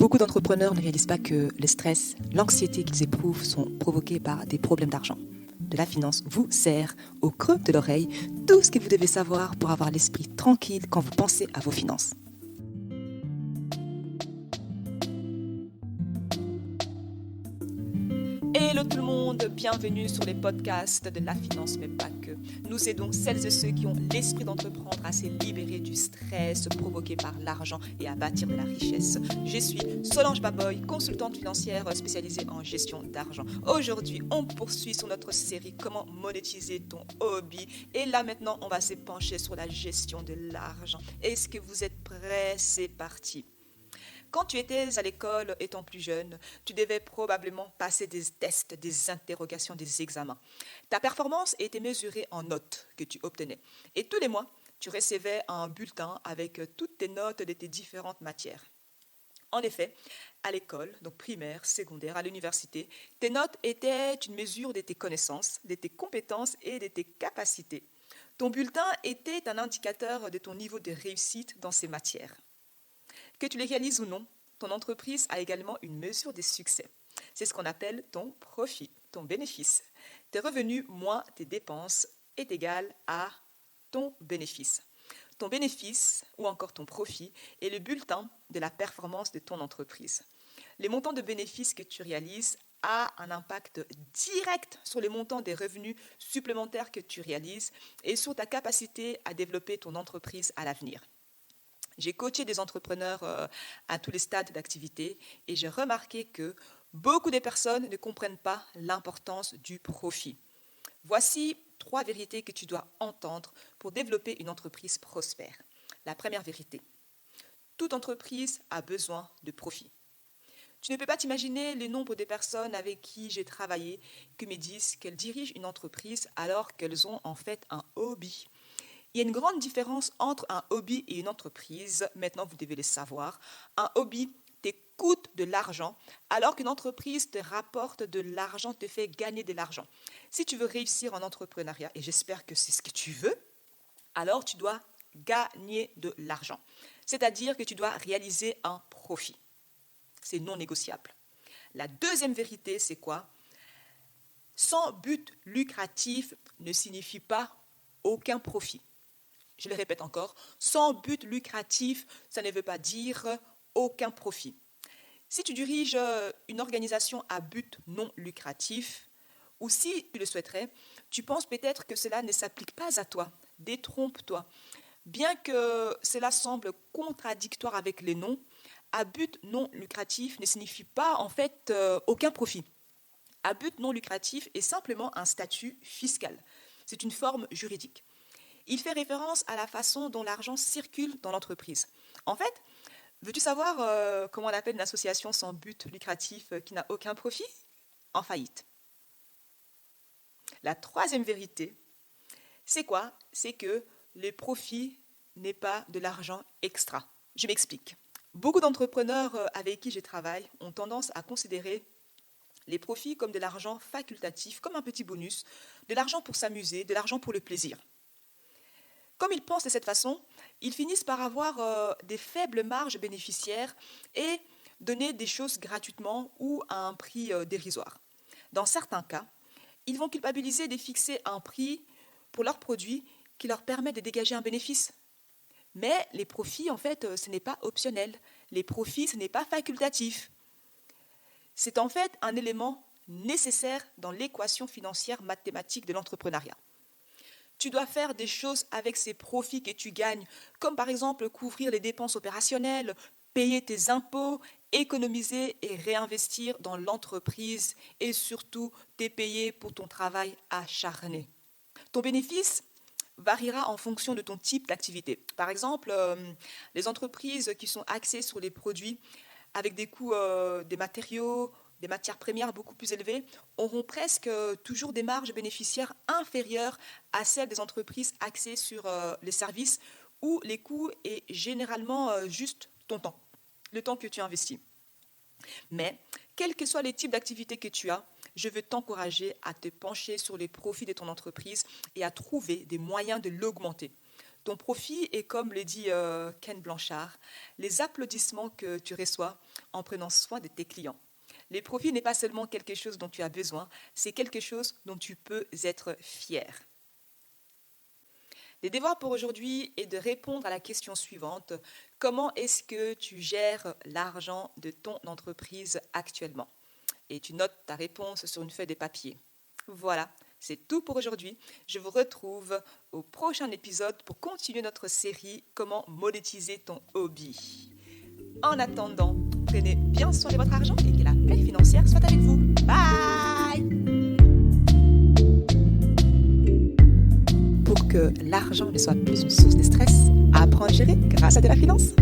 Beaucoup d'entrepreneurs ne réalisent pas que le stress, l'anxiété qu'ils éprouvent sont provoqués par des problèmes d'argent. De la finance vous sert au creux de l'oreille tout ce que vous devez savoir pour avoir l'esprit tranquille quand vous pensez à vos finances. Hello tout le monde, bienvenue sur les podcasts de la finance, mais pas que. Nous aidons celles et ceux qui ont l'esprit d'entreprendre à se libérer du stress provoqué par l'argent et à bâtir de la richesse. Je suis Solange Baboy, consultante financière spécialisée en gestion d'argent. Aujourd'hui, on poursuit sur notre série Comment monétiser ton hobby. Et là maintenant, on va se pencher sur la gestion de l'argent. Est-ce que vous êtes prêts? C'est parti. Quand tu étais à l'école, étant plus jeune, tu devais probablement passer des tests, des interrogations, des examens. Ta performance était mesurée en notes que tu obtenais. Et tous les mois, tu recevais un bulletin avec toutes tes notes de tes différentes matières. En effet, à l'école, donc primaire, secondaire, à l'université, tes notes étaient une mesure de tes connaissances, de tes compétences et de tes capacités. Ton bulletin était un indicateur de ton niveau de réussite dans ces matières. Que tu les réalises ou non, ton entreprise a également une mesure des succès. C'est ce qu'on appelle ton profit, ton bénéfice. Tes revenus moins tes dépenses est égal à ton bénéfice. Ton bénéfice ou encore ton profit est le bulletin de la performance de ton entreprise. Les montants de bénéfices que tu réalises a un impact direct sur les montants des revenus supplémentaires que tu réalises et sur ta capacité à développer ton entreprise à l'avenir. J'ai coaché des entrepreneurs à tous les stades d'activité et j'ai remarqué que beaucoup de personnes ne comprennent pas l'importance du profit. Voici 3 vérités que tu dois entendre pour développer une entreprise prospère. La première vérité, toute entreprise a besoin de profit. Tu ne peux pas t'imaginer le nombre de personnes avec qui j'ai travaillé qui me disent qu'elles dirigent une entreprise alors qu'elles ont en fait un hobby. Il y a une grande différence entre un hobby et une entreprise. Maintenant, vous devez le savoir. Un hobby te coûte de l'argent, alors qu'une entreprise te rapporte de l'argent, te fait gagner de l'argent. Si tu veux réussir en entrepreneuriat, et j'espère que c'est ce que tu veux, alors tu dois gagner de l'argent. C'est-à-dire que tu dois réaliser un profit. C'est non négociable. La deuxième vérité, c'est quoi? Sans but lucratif ne signifie pas aucun profit. Je le répète encore, sans but lucratif, ça ne veut pas dire aucun profit. Si tu diriges une organisation à but non lucratif, ou si tu le souhaiterais, tu penses peut-être que cela ne s'applique pas à toi. Détrompe-toi. Bien que cela semble contradictoire avec les noms, à but non lucratif ne signifie pas en fait aucun profit. À but non lucratif est simplement un statut fiscal. C'est une forme juridique. Il fait référence à la façon dont l'argent circule dans l'entreprise. En fait, veux-tu savoir comment on appelle une association sans but lucratif qui n'a aucun profit? En faillite. La troisième vérité, c'est quoi? C'est que le profit n'est pas de l'argent extra. Je m'explique. Beaucoup d'entrepreneurs avec qui je travaille ont tendance à considérer les profits comme de l'argent facultatif, comme un petit bonus, de l'argent pour s'amuser, de l'argent pour le plaisir. Comme ils pensent de cette façon, ils finissent par avoir des faibles marges bénéficiaires et donner des choses gratuitement ou à un prix dérisoire. Dans certains cas, ils vont culpabiliser de fixer un prix pour leurs produits qui leur permet de dégager un bénéfice. Mais les profits, en fait, ce n'est pas optionnel. Les profits, ce n'est pas facultatif. C'est en fait un élément nécessaire dans l'équation financière mathématique de l'entrepreneuriat. Tu dois faire des choses avec ces profits que tu gagnes, comme par exemple couvrir les dépenses opérationnelles, payer tes impôts, économiser et réinvestir dans l'entreprise et surtout t'es payé pour ton travail acharné. Ton bénéfice variera en fonction de ton type d'activité. Par exemple, les entreprises qui sont axées sur les produits avec des coûts des matériaux, des matières premières beaucoup plus élevées, auront presque toujours des marges bénéficiaires inférieures à celles des entreprises axées sur les services où les coûts est généralement juste ton temps, le temps que tu investis. Mais, quels que soient les types d'activités que tu as, je veux t'encourager à te pencher sur les profits de ton entreprise et à trouver des moyens de l'augmenter. Ton profit est, comme le dit Ken Blanchard, les applaudissements que tu reçois en prenant soin de tes clients. Les profits n'est pas seulement quelque chose dont tu as besoin, c'est quelque chose dont tu peux être fier. Le devoir pour aujourd'hui est de répondre à la question suivante. Comment est-ce que tu gères l'argent de ton entreprise actuellement? Et tu notes ta réponse sur une feuille de papier. Voilà, c'est tout pour aujourd'hui. Je vous retrouve au prochain épisode pour continuer notre série « Comment monétiser ton hobby ». En attendant, prenez bien soin de votre argent et que la paix financière soit avec vous. Bye! Pour que l'argent ne soit plus une source de stress, apprends à gérer grâce à de la finance.